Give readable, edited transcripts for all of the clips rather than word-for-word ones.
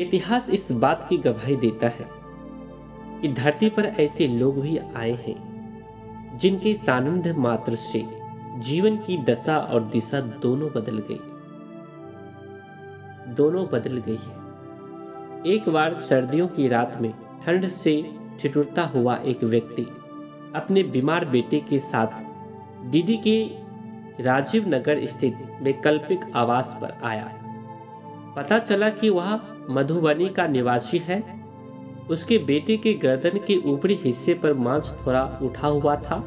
इतिहास इस बात की गवाही देता है कि धरती पर ऐसे लोग भी आए हैं जिनके सानिध्य मात्र से जीवन की दशा और दिशा दोनों बदल गई है। एक बार सर्दियों की रात में ठंड से ठिठुरता हुआ एक व्यक्ति अपने बीमार बेटे के साथ दीदी के राजीव नगर स्थित वैकल्पिक आवास पर आया। पता चला कि वह मधुबनी का निवासी है। उसके बेटे के गर्दन के ऊपरी हिस्से पर मांस थोड़ा उठा हुआ था।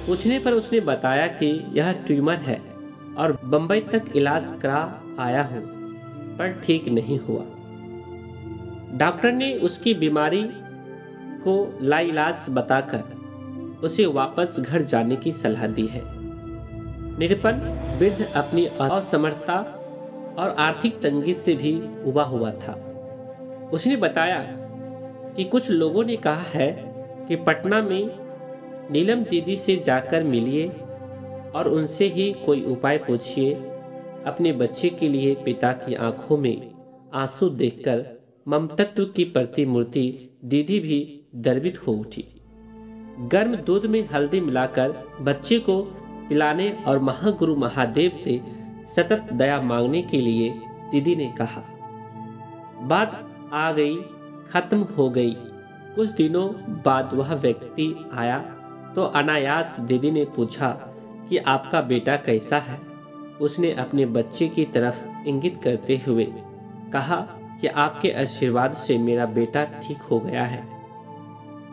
पूछने पर उसने बताया कि यह ट्यूमर है और बंबई तक इलाज करा आया हूँ, पर ठीक नहीं हुआ। डॉक्टर ने उसकी बीमारी को लाइलाज बताकर उसे वापस घर जाने की सलाह दी है। निरपन वृद्ध अपनी असमर्थता और आर्थिक तंगी से भी उबा हुआ था। उसने बताया कि कुछ लोगों ने कहा है कि पटना में नीलम दीदी से जाकर मिलिए और उनसे ही कोई उपाय पूछिए। अपने बच्चे के लिए पिता की आंखों में आंसू देखकर ममतत्व की प्रतिमूर्ति दीदी भी द्रवित हो उठी। गर्म दूध में हल्दी मिलाकर बच्चे को पिलाने और महागुरु महादेव से सतत दया मांगने के लिए दीदी ने कहा। बात आ गई, खत्म हो गई। कुछ दिनों बाद वह व्यक्ति आया तो अनायास दीदी ने पूछा कि आपका बेटा कैसा है। उसने अपने बच्चे की तरफ इंगित करते हुए कहा कि आपके आशीर्वाद से मेरा बेटा ठीक हो गया है।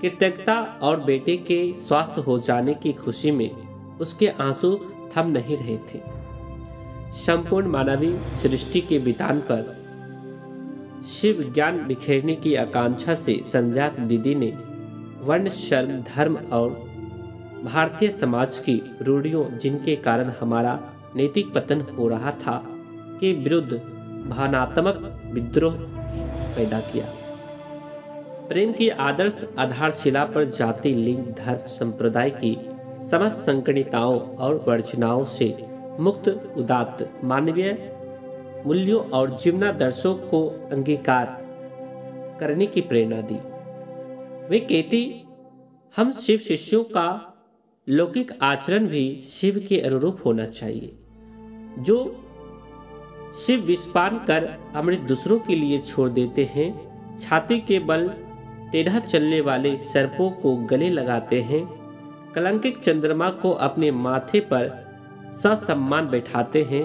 कृतज्ञता और बेटे के स्वस्थ हो जाने की खुशी में उसके आंसू थम नहीं रहे थे। संपूर्ण मानवीय सृष्टि के वितान पर शिव ज्ञान बिखेरने की आकांक्षा से संजात दीदी ने वर्ण, शर्म, धर्म और भारतीय समाज की रूढ़ियों जिनके कारण हमारा नैतिक पतन हो रहा था के विरुद्ध भावनात्मक विद्रोह पैदा किया। प्रेम की आदर्श आधारशिला पर जाति, लिंग, धर्म, संप्रदाय की समस्त संकीर्णताओं और वर्जनाओं से मुक्त उदात्त मानवीय मूल्यों और जीवनादर्शों को अंगीकार करने की प्रेरणा दी। वे कहती, हम शिव शिष्यों का लौकिक आचरण भी शिव के अनुरूप होना चाहिए। जो शिव विषपान कर अमृत दूसरों के लिए छोड़ देते हैं, छाती के बल टेढ़ा चलने वाले सर्पों को गले लगाते हैं, कलंकित चंद्रमा को अपने माथे पर ससम्मान बैठाते हैं,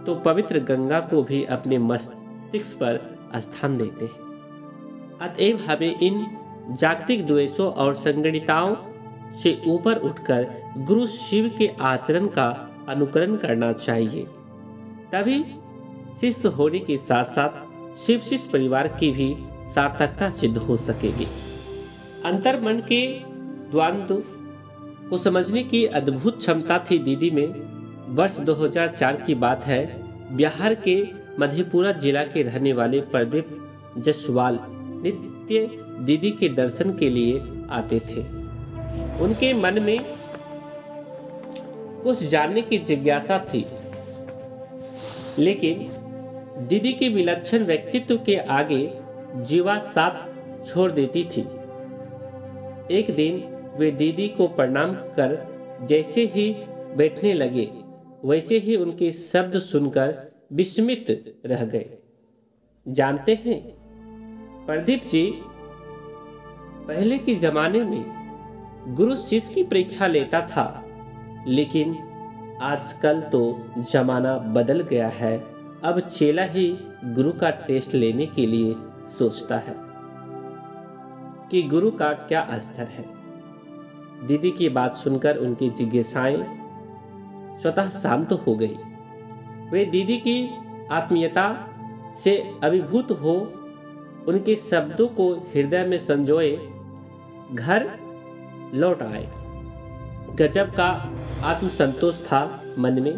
तो पवित्र गंगा को भी अपने मस्तिष्क पर स्थान देते हैं। अतएव हमें इन जागतिक द्वेषों और संगणिताओं से ऊपर उठकर गुरु शिव के आचरण का अनुकरण करना चाहिए। तभी शिष्य होने के साथ साथ शिव शिष्य परिवार की भी सार्थकता सिद्ध हो सकेगी। अंतर्मन के द्वंद्व को समझने की अद्भुत क्षमता थी दीदी में। वर्ष 2004 की बात है। बिहार के मधेपुरा जिला के रहने वाले प्रदीप जसवाल नित्य दीदी के दर्शन के लिए आते थे। उनके मन में कुछ जानने की जिज्ञासा थी, लेकिन दीदी के विलक्षण व्यक्तित्व के आगे जीवा साथ छोड़ देती थी। एक दिन वे दीदी को प्रणाम कर जैसे ही बैठने लगे, वैसे ही उनके शब्द सुनकर विस्मित रह गए। जानते हैं प्रदीप जी, पहले के जमाने में गुरु शिष्य की परीक्षा लेता था, लेकिन आजकल तो जमाना बदल गया है। अब चेला ही गुरु का टेस्ट लेने के लिए सोचता है कि गुरु का क्या स्तर है। दीदी की बात सुनकर उनकी जिज्ञासाएं स्वतः शांत हो गई। वे दीदी की आत्मीयता से अभिभूत हो उनके शब्दों को हृदय में संजोए घर लौट आए। गजब का आत्मसंतोष था मन में।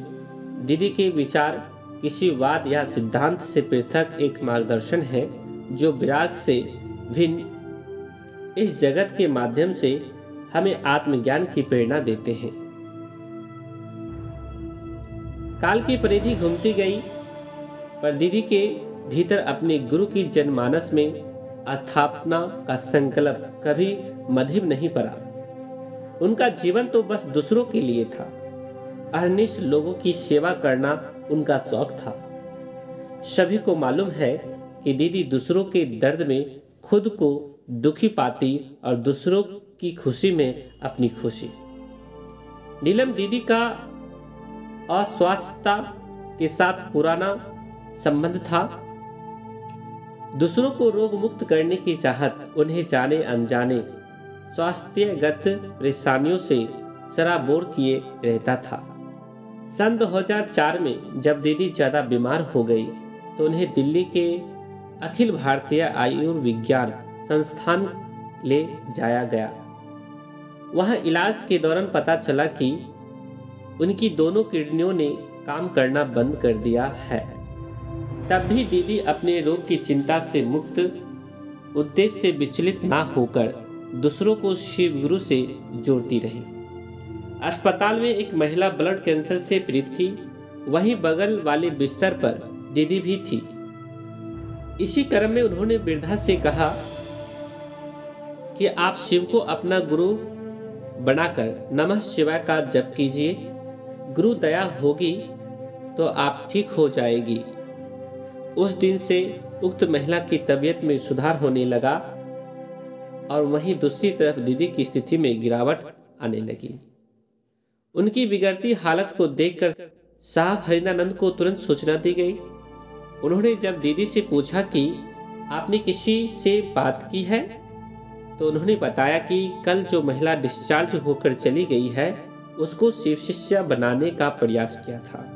दीदी के विचार किसी वाद या सिद्धांत से पृथक एक मार्गदर्शन है जो विराग से भिन्न इस जगत के माध्यम से हमें आत्मज्ञान की प्रेरणा देते हैं। काल की परिधि घूमती गई, पर दीदी के भीतर अपने गुरु की जनमानस में स्थापना का संकल्प कभी मधिम नहीं पड़ा। उनका जीवन तो बस दूसरों के लिए था। अहर्निश लोगों की सेवा करना उनका शौक था। सभी को मालूम है कि दीदी दूसरों के दर्द में खुद को दुखी पाती और दूसरों की खुशी में अपनी खुशी। नीलम दीदी का अस्वस्थता के साथ पुराना संबंध था। दूसरों को रोग मुक्त करने की चाहत उन्हें जाने अनजाने स्वास्थ्यगत परेशानियों से सराबोर किए रहता था। सन 2004 में जब दीदी ज़्यादा बीमार हो गई तो उन्हें दिल्ली के अखिल भारतीय आयुर्विज्ञान संस्थान ले जाया गया। वहाँ इलाज के दौरान पता चला कि उनकी दोनों किडनियों ने काम करना बंद कर दिया है। तब भी दीदी अपने रोग की चिंता से मुक्त, उद्देश्य से विचलित ना होकर दूसरों को शिव गुरु से जोड़ती रही। अस्पताल में एक महिला ब्लड कैंसर से पीड़ित थी। वहीं बगल वाले बिस्तर पर दीदी भी थी। इसी क्रम में उन्होंने वृद्धा से कहा कि आप शिव को अपना गुरु बनाकर नमः शिवाय का जप कीजिए। गुरु दया होगी तो आप ठीक हो जाएगी। उस दिन से उक्त महिला की तबीयत में सुधार होने लगा और वहीं दूसरी तरफ दीदी की स्थिति में गिरावट आने लगी। उनकी बिगड़ती हालत को देखकर साहब हरिंदानंद को तुरंत सूचना दी गई। उन्होंने जब दीदी से पूछा कि आपने किसी से बात की है, तो उन्होंने बताया कि कल जो महिला डिस्चार्ज होकर चली गई है उसको शिव शिष्या बनाने का प्रयास किया था।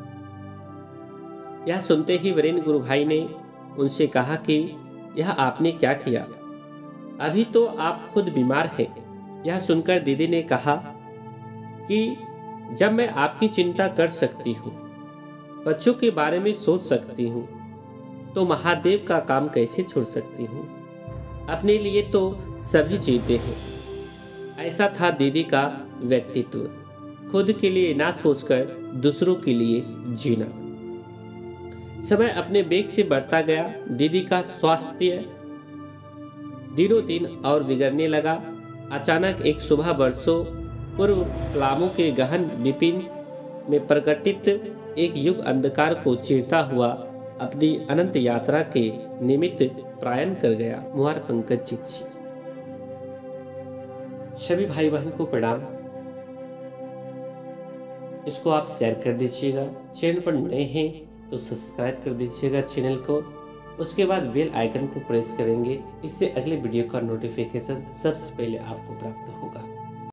यह सुनते ही वरेण्य गुरु भाई ने उनसे कहा कि यह आपने क्या किया, अभी तो आप खुद बीमार हैं। यह सुनकर दीदी ने कहा कि जब मैं आपकी चिंता कर सकती हूँ, बच्चों के बारे में सोच सकती हूँ, तो महादेव का काम कैसे छोड़ सकती हूँ। अपने लिए तो सभी जीते हैं। ऐसा था दीदी का व्यक्तित्व, खुद के लिए ना सोचकर दूसरों के लिए जीना। समय अपने वेग से बढ़ता गया। दीदी का स्वास्थ्य दिनों दिन और बिगड़ने लगा। अचानक एक सुबह वर्षों पूर्व पलामू के गहन विपिन में प्रकटित एक युग अंधकार को चीरता हुआ अपनी अनंत यात्रा के निमित्त प्रयाण कर गया। मुहार पंकज जीत जी। सभी भाई बहन को प्रणाम। इसको आप शेयर कर दीजिएगा। चैनल पर नए हैं तो सब्सक्राइब कर दीजिएगा चैनल को। उसके बाद बेल आइकन को प्रेस करेंगे। इससे अगले वीडियो का नोटिफिकेशन सबसे पहले आपको प्राप्त होगा।